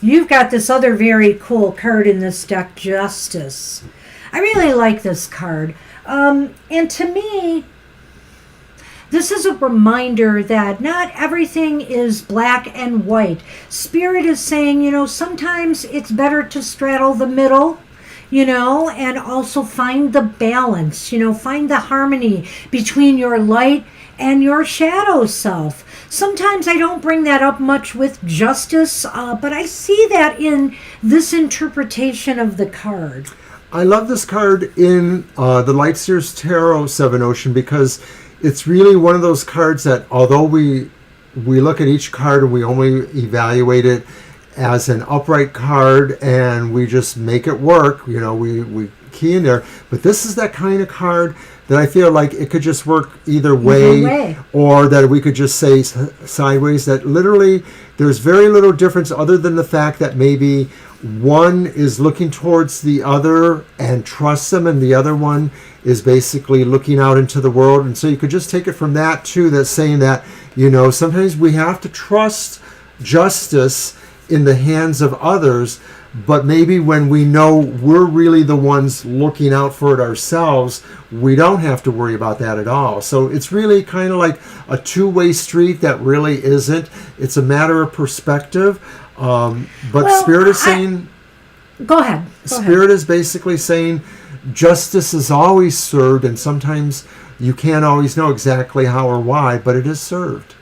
you've got this other very cool card in this deck, Justice. I really like this card. And to me, this is a reminder that not everything is black and white. Spirit is saying, sometimes it's better to straddle the middle. And also find the balance, find the harmony between your light and your shadow self. Sometimes I don't bring that up much with Justice, but I see that in this interpretation of the card. I love this card in the Lightseers Tarot 7 Ocean because it's really one of those cards that although we look at each card and we only evaluate it as an upright card and we just make it work, we key in there, but this is that kind of card that I feel like it could just work either way. Or that we could just say sideways, that literally there's very little difference other than the fact that maybe one is looking towards the other and trusts them and the other one is basically looking out into the world. And so you could just take it from that too, that's saying that sometimes we have to trust justice in the hands of others, but maybe when we know we're really the ones looking out for it ourselves, we don't have to worry about that at all. So it's really kind of like a two-way street that really isn't. It's a matter of perspective. But Well, Spirit is saying... Go ahead. Go ahead. Spirit is basically saying justice is always served, and sometimes you can't always know exactly how or why, but it is served.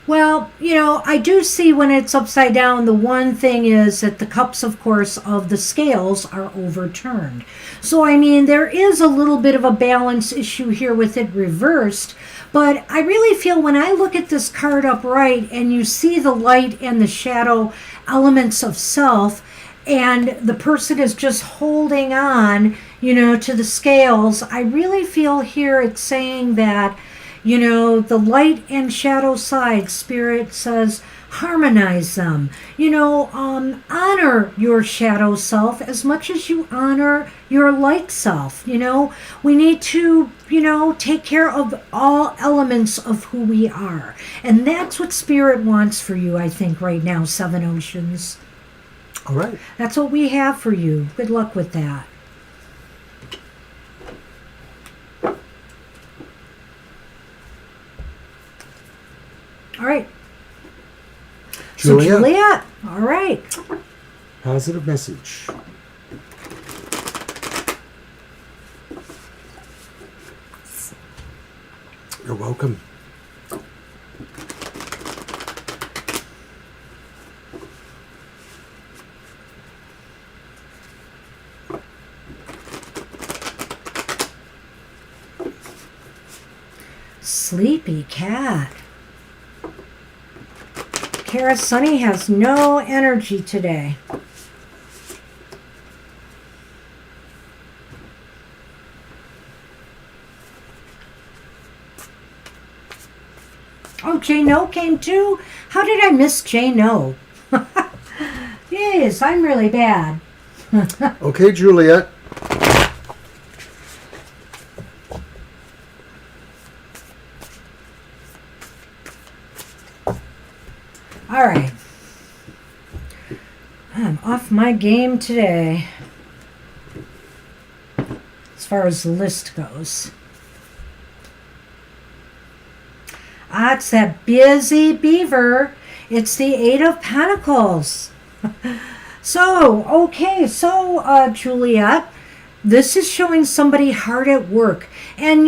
Well, I do see when it's upside down, the one thing is that the cups, of course, of the scales are overturned. So, I mean, there is a little bit of a balance issue here with it reversed. But I really feel when I look at this card upright and you see the light and the shadow elements of self, and the person is just holding on, to the scales, I really feel here it's saying that, the light and shadow side, Spirit says, harmonize them. Honor your shadow self as much as you honor your light self. We need to, take care of all elements of who we are. And that's what Spirit wants for you, I think, right now, Seven Oceans. All right. That's what we have for you. Good luck with that. All right. Juliet. So Juliet. All right. Positive message. You're welcome. Sleepy cat. Kara, Sunny has no energy today. Oh, J-No came too? How did I miss J-No? Yes, I'm really bad. Okay, Juliet. All right. I'm off my game today as far as the list goes. It's that busy beaver. It's the Eight of Pentacles. So, Juliet, this is showing somebody hard at work. And,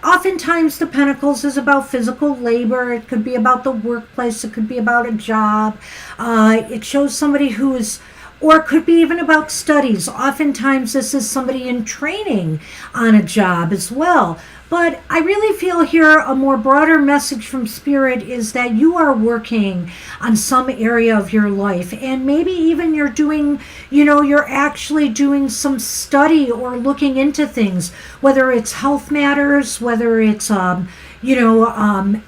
oftentimes the Pentacles is about physical labor. It could be about the workplace. It could be about a job. It shows somebody who is, or it could be even about studies. Oftentimes this is somebody in training on a job as well. But I really feel here a more broader message from Spirit is that you are working on some area of your life, and maybe even you're doing, you're actually doing some study or looking into things, whether it's health matters, whether it's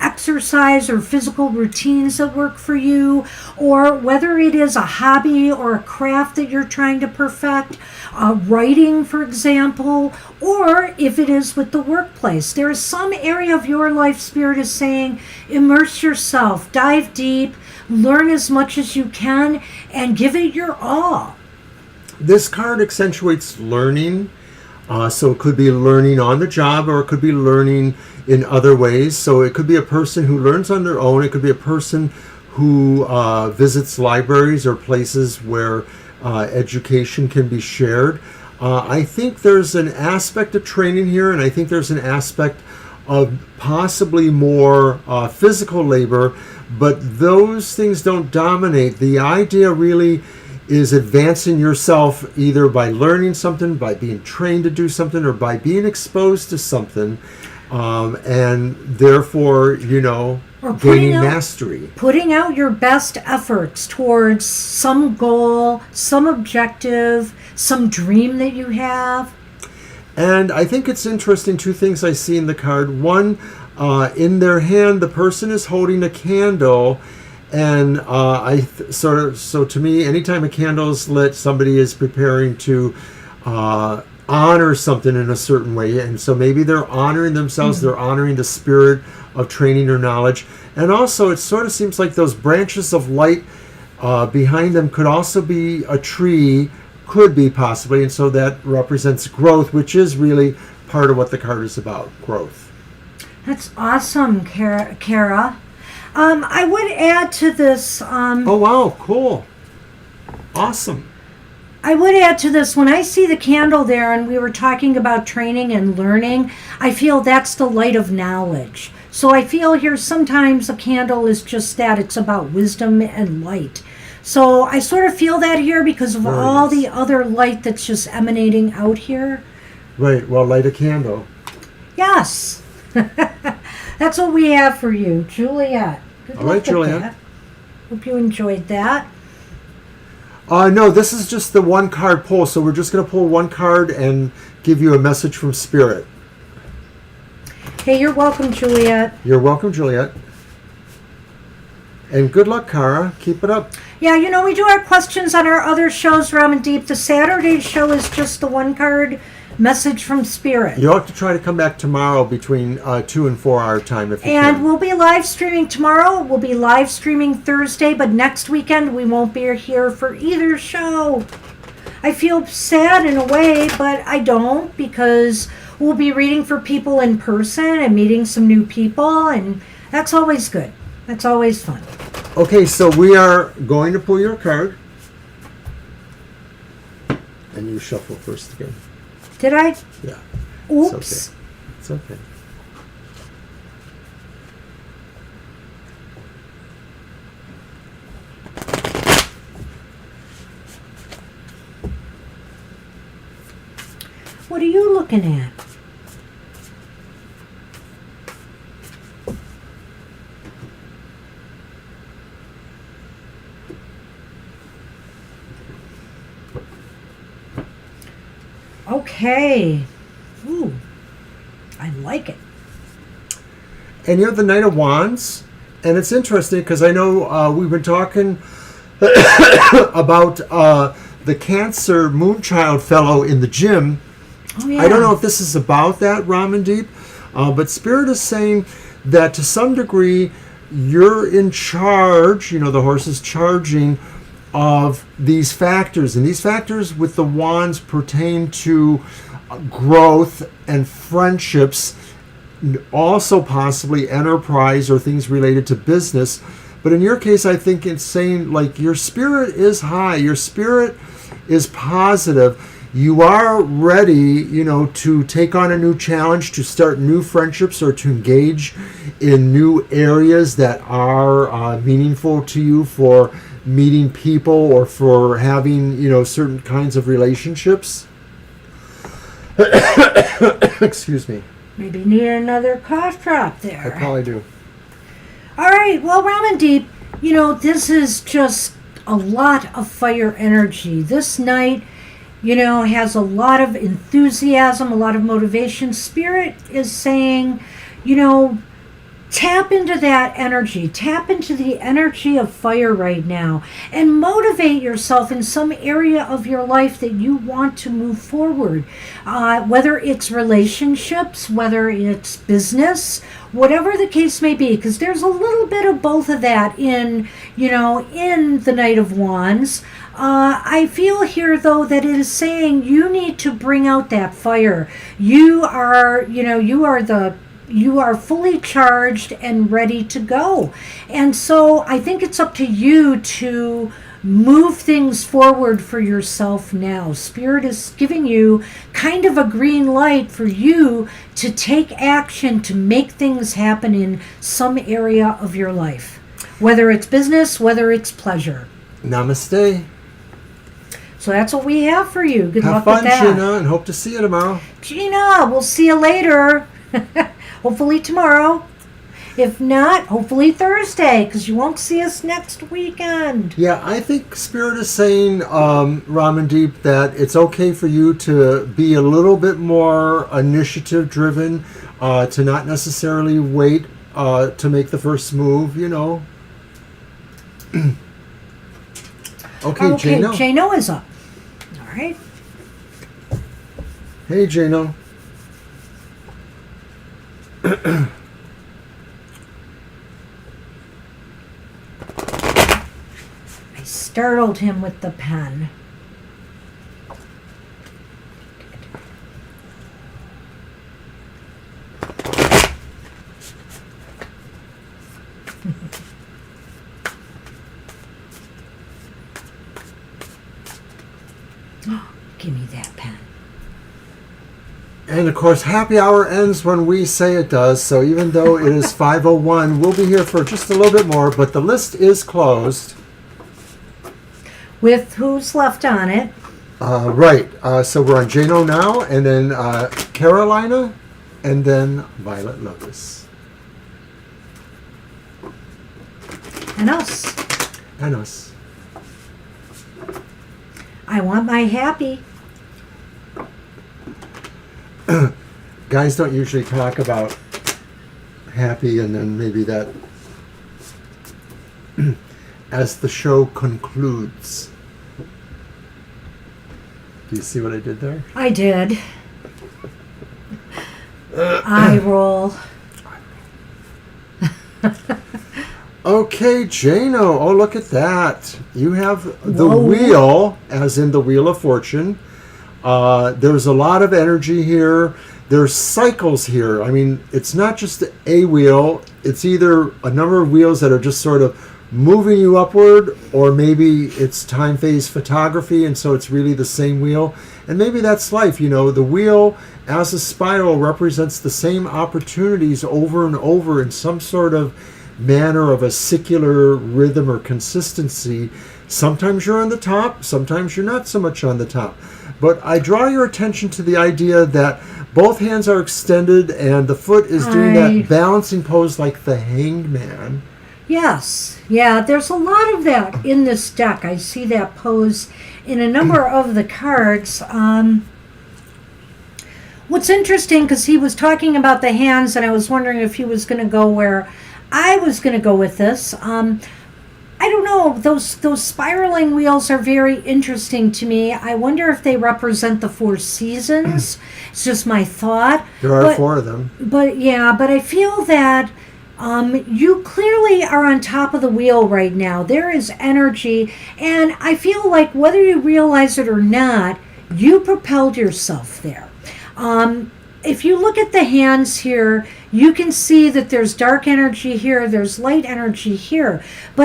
exercise or physical routines that work for you, or whether it is a hobby or a craft that you're trying to perfect, writing, for example, or if it is with the workplace. There is some area of your life, Spirit is saying, immerse yourself, dive deep, learn as much as you can, and give it your all. This card accentuates learning. So it could be learning on the job, or it could be learning in other ways. So it could be a person who learns on their own. It could be a person who visits libraries or places where education can be shared. I think there's an aspect of training here, and I think there's an aspect of possibly more physical labor, but those things don't dominate. The idea really is advancing yourself either by learning something, by being trained to do something, or by being exposed to something, and therefore, Or gaining mastery. Putting out your best efforts towards some goal, some objective, some dream that you have. And I think it's interesting, two things I see in the card. One, in their hand, the person is holding a candle. And so to me, anytime a candle is lit, somebody is preparing to honor something in a certain way. And so maybe they're honoring themselves, they're honoring the spirit of training or knowledge. And also, it sort of seems like those branches of light behind them could also be a tree, could be possibly. And so that represents growth, which is really part of what the card is about, growth. That's awesome, Kara. I would add to this. Oh, wow, cool. Awesome. I would add to this, when I see the candle there and we were talking about training and learning, I feel that's the light of knowledge. So I feel here sometimes a candle is just that, it's about wisdom and light. So I sort of feel that here because of all the other light that's just emanating out here. Right, well, light a candle. Yes. That's what we have for you, Juliet. Good All right, luck with Juliet. that. Hope you enjoyed that. No, this is just the one card pull, so we're just going to pull one card and give you a message from Spirit. Hey, you're welcome, Juliet. You're welcome, Juliet. And good luck, Cara. Keep it up. Yeah, you know, we do our questions on our other shows, Ramen Deep. The Saturday show is just the one card message from Spirit. You'll have to try to come back tomorrow between 2 and 4 hour time if you And can. we'll be live streaming tomorrow. We'll be live streaming Thursday, but next weekend we won't be here for either show. I feel sad in a way, but I don't, because we'll be reading for people in person and meeting some new people, and that's always good. That's always fun. Okay, so we are going to pull your card. And you shuffle first again. Did I? Yeah. Oops. It's okay. It's okay. What are you looking at? Okay. Ooh, I like it. And you have the Knight of Wands. And it's interesting because I know we've been talking about the Cancer Moonchild fellow in the gym. Oh, yeah. I don't know if this is about that, Ramen Deep, but Spirit is saying that to some degree you're in charge, you know, the horse is charging of these factors. And these factors with the wands pertain to growth and friendships, also possibly enterprise or things related to business. But in your case, I think it's saying like your spirit is high, your spirit is positive. You are ready, you know, to take on a new challenge, to start new friendships, or to engage in new areas that are meaningful to you for meeting people or for having, you know, certain kinds of relationships. Excuse me. Maybe need another cough drop I there. probably do. All right, well, Ramen Deep, you know, this is just a lot of fire energy. This night, you know, has a lot of enthusiasm, a lot of motivation. Spirit is saying, you know, tap into that energy. Tap into the energy of fire right now and motivate yourself in some area of your life that you want to move forward. Whether it's relationships, whether it's business, whatever the case may be, because there's a little bit of both of that in, you know, in the Knight of Wands. I feel here, though, that it is saying you need to bring out that fire. You are, you know, you are fully charged and ready to go. And so I think it's up to you to move things forward for yourself now. Spirit is giving you kind of a green light for you to take action to make things happen in some area of your life, whether it's business, whether it's pleasure. Namaste. So that's what we have for you. Good Have luck fun, with that. Gina, and hope to see you tomorrow. Gina, we'll see you later. Hopefully tomorrow. If not, hopefully Thursday, because you won't see us next weekend. Yeah, I think Spirit is saying, Ramen Deep, that it's okay for you to be a little bit more initiative-driven, to not necessarily wait to make the first move, you know. Okay, Jano. Jano is up. All right. Hey, Jano. I startled him with the pen. And of course, happy hour ends when we say it does. So even though it is 5:01, we'll be here for just a little bit more. But the list is closed. With who's left on it? Right. So we're on Jano now, and then Carolina, and then Violet Lotus. And us. And us. I want my happy. Guys don't usually talk about happy, and then maybe that as the show concludes. Do you see what I did there? I did. Eye roll. Okay, Jano. Oh, look at that. You have the Whoa. wheel, as in the Wheel of Fortune. There's a lot of energy here. There's cycles here. I mean, it's not just a wheel. It's either a number of wheels that are just sort of moving you upward, or maybe it's time phase photography, and so it's really the same wheel. And maybe that's life. You know, the wheel as a spiral represents the same opportunities over and over in some sort of manner of a secular rhythm or consistency. Sometimes you're on the top, sometimes you're not so much on the top. But I draw your attention to the idea that both hands are extended and the foot is doing that balancing pose like the Hanged Man. Yes. Yeah, there's a lot of that in this deck. I see that pose in a number of the cards. What's interesting, because he was talking about the hands, and I was wondering if he was going to go where I was going to go with this. I don't know. Those spiraling wheels are very interesting to me. I wonder if they represent the 4 seasons. It's just my thought. There are 4 of them. But I feel that you clearly are on top of the wheel right now. There is energy, and I feel like whether you realize it or not, you propelled yourself there. If you look at the hands here, you can see that there's dark energy here, there's light energy here. But